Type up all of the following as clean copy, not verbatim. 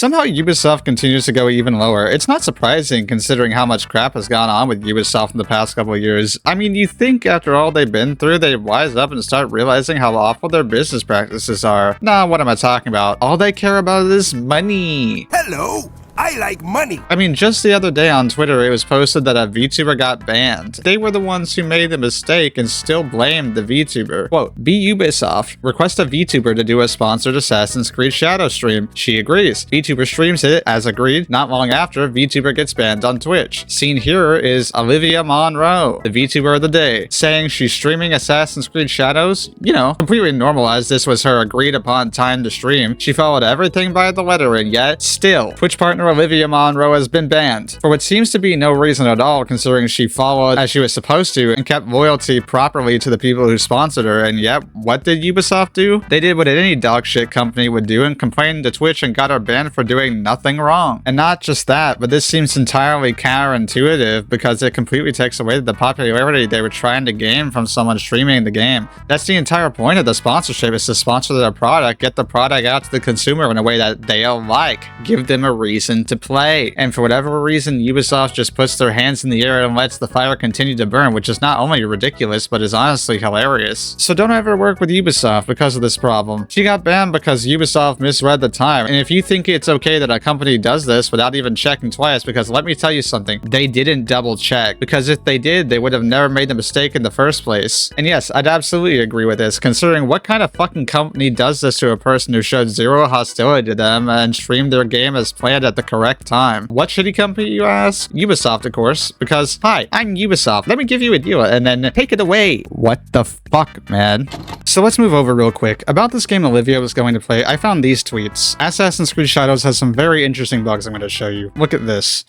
Somehow Ubisoft continues to go even lower. It's not surprising considering how much crap has gone on with Ubisoft in the past couple of years. I mean, you think after all they've been through, they'd wise up and start realizing how awful their business practices are. Nah, what am I talking about? All they care about is money. Hello! I like money. I mean, just the other day on Twitter, it was posted that a VTuber got banned. They were the ones who made the mistake and still blamed the VTuber. Quote, "Be Ubisoft. Request a VTuber to do a sponsored Assassin's Creed Shadow stream. She agrees. VTuber streams it as agreed. Not long after, VTuber gets banned on Twitch. Seen here is Olivia Monroe, the VTuber of the day, saying she's streaming Assassin's Creed Shadows. You know, completely normalized this was her agreed upon time to stream. She followed everything by the letter, and yet, still, Twitch partner Olivia Monroe has been banned for what seems to be no reason at all, considering she followed as she was supposed to and kept loyalty properly to the people who sponsored her. And yet, what did Ubisoft do? They did what any dog shit company would do and complained to Twitch and got her banned for doing nothing wrong. And not just that, but this seems entirely counterintuitive because it completely takes away the popularity they were trying to gain from someone streaming the game. That's the entire point of the sponsorship, is to sponsor their product, get the product out to the consumer in a way that they'll like, give them a reason to play. And for whatever reason, Ubisoft just puts their hands in the air and lets the fire continue to burn, which is not only ridiculous, but is honestly hilarious. So don't ever work with Ubisoft because of this problem. She got banned because Ubisoft misread the time. And if you think it's okay that a company does this without even checking twice, because let me tell you something, they didn't double check. Because if they did, they would have never made the mistake in the first place. And yes, I'd absolutely agree with this, considering what kind of fucking company does this to a person who showed zero hostility to them and streamed their game as planned at the correct time. What shitty company, you ask? Ubisoft, of course, because, hi, I'm Ubisoft, let me give you a deal, and then take it away. What the fuck, man? So let's move over real quick. About this game Olivia was going to play, I found these tweets. Assassin's Creed Shadows has some very interesting bugs I'm going to show you. Look at this.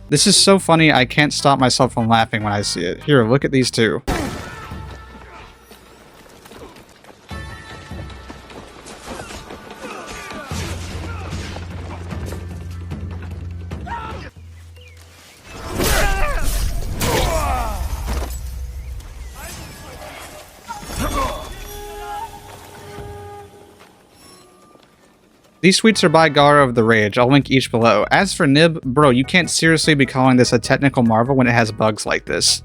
This is so funny, I can't stop myself from laughing when I see it. Here, look at these two. These tweets are by GaraaOfTheRage. I'll link each below. As for Nib, bro, you can't seriously be calling this a technical marvel when it has bugs like this.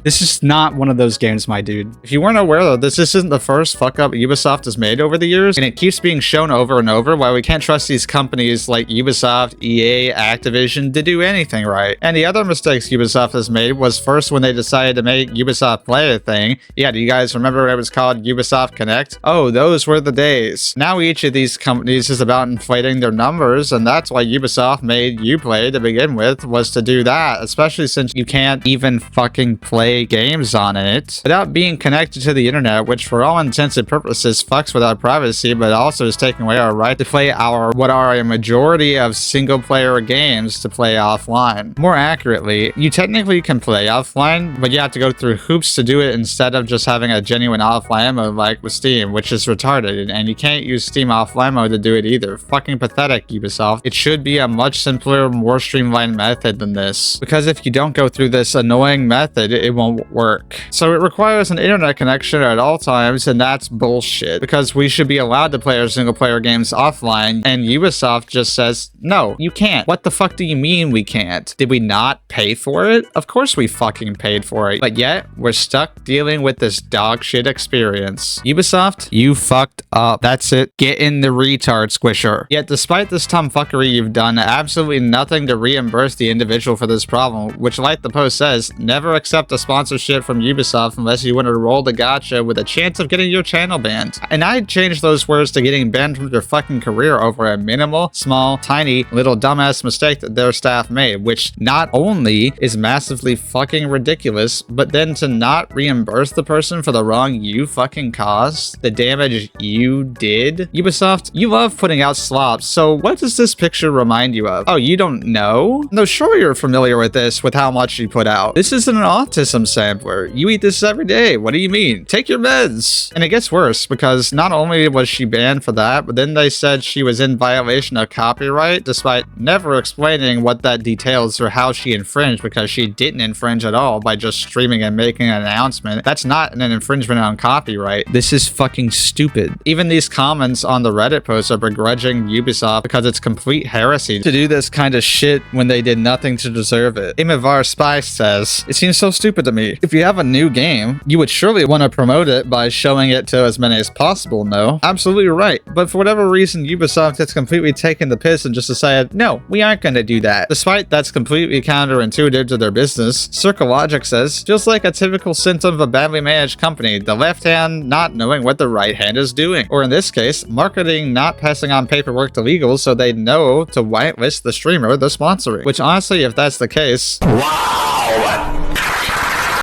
This is not one of those games, my dude. If you weren't aware though, this isn't the first fuck up Ubisoft has made over the years, and it keeps being shown over and over why we can't trust these companies like Ubisoft, EA, Activision to do anything right. And the other mistakes Ubisoft has made was first when they decided to make Ubisoft Play a thing. Yeah, do you guys remember when it was called Ubisoft Connect? Oh, those were the days. Now each of these companies is about inflating their numbers, and that's why Ubisoft made Uplay to begin with, was to do that, especially since you can't even fucking play games on it without being connected to the internet, which for all intents and purposes fucks with our privacy, but also is taking away our right to play what are a majority of single player games to play offline. More accurately, you technically can play offline, but you have to go through hoops to do it instead of just having a genuine offline mode like with Steam, which is retarded, and you can't use Steam offline mode to do it either. Fucking pathetic, Ubisoft. It should be a much simpler, more streamlined method than this, because if you don't go through this annoying method, it won't work. So it requires an internet connection at all times, and that's bullshit, because we should be allowed to play our single player games offline, and Ubisoft just says, no, you can't. What the fuck do you mean we can't? Did we not pay for it? Of course we fucking paid for it, but yet we're stuck dealing with this dog shit experience. Ubisoft, you fucked up. That's it. Get in the retard squisher. Yet despite this tomfuckery, you've done absolutely nothing to reimburse the individual for this problem, which, like the post says, never accept a sponsorship from Ubisoft unless you want to roll the gacha with a chance of getting your channel banned. And I'd change those words to getting banned from your fucking career over a minimal, small, tiny, little dumbass mistake that their staff made, which not only is massively fucking ridiculous, but then to not reimburse the person for the wrong you fucking caused, the damage you did. Ubisoft, you love putting out slops, so what does this picture remind you of? Oh, you don't know? No, sure you're familiar with this, with how much you put out. This isn't an autism autism sampler. You eat this every day. What do you mean? Take your meds. And it gets worse because not only was she banned for that, but then they said she was in violation of copyright despite never explaining what that details or how she infringed, because she didn't infringe at all by just streaming and making an announcement. That's not an infringement on copyright. This is fucking stupid. Even these comments on the Reddit post are begrudging Ubisoft because it's complete heresy to do this kind of shit when they did nothing to deserve it. Imavar Spice says, "It seems so stupid to me. If you have a new game, you would surely want to promote it by showing it to as many as possible, no? Absolutely right. But for whatever reason, Ubisoft has completely taken the piss and just decided, no, we aren't going to do that. Despite that's completely counterintuitive to their business." Circle Logic says, "Feels like a typical symptom of a badly managed company, the left hand not knowing what the right hand is doing. Or in this case, marketing not passing on paperwork to legal so they know to whitelist the streamer they're sponsoring." Which honestly, if that's the case...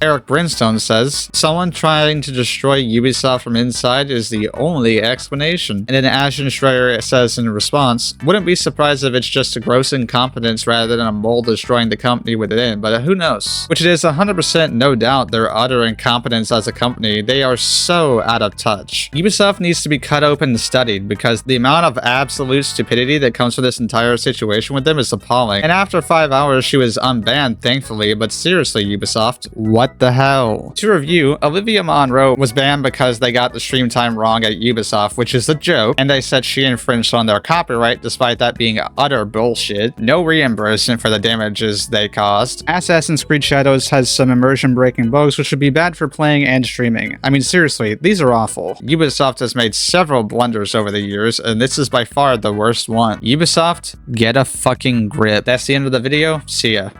Eric Brimstone says, "Someone trying to destroy Ubisoft from inside is the only explanation." And then Ashen Schreier says in response, "Wouldn't be surprised if it's just a gross incompetence rather than a mole destroying the company within, but who knows?" Which it is 100% no doubt their utter incompetence as a company. They are so out of touch. Ubisoft needs to be cut open and studied because the amount of absolute stupidity that comes from this entire situation with them is appalling. And after 5 hours, she was unbanned, thankfully, but seriously, Ubisoft, what the hell? To review, Olivia Monroe was banned because they got the stream time wrong at Ubisoft, which is a joke, and they said she infringed on their copyright despite that being utter bullshit. No reimbursement for the damages they caused. Assassin's Creed Shadows has some immersion-breaking bugs, which would be bad for playing and streaming. I mean, seriously, these are awful. Ubisoft has made several blunders over the years, and this is by far the worst one. Ubisoft, get a fucking grip. That's the end of the video. See ya.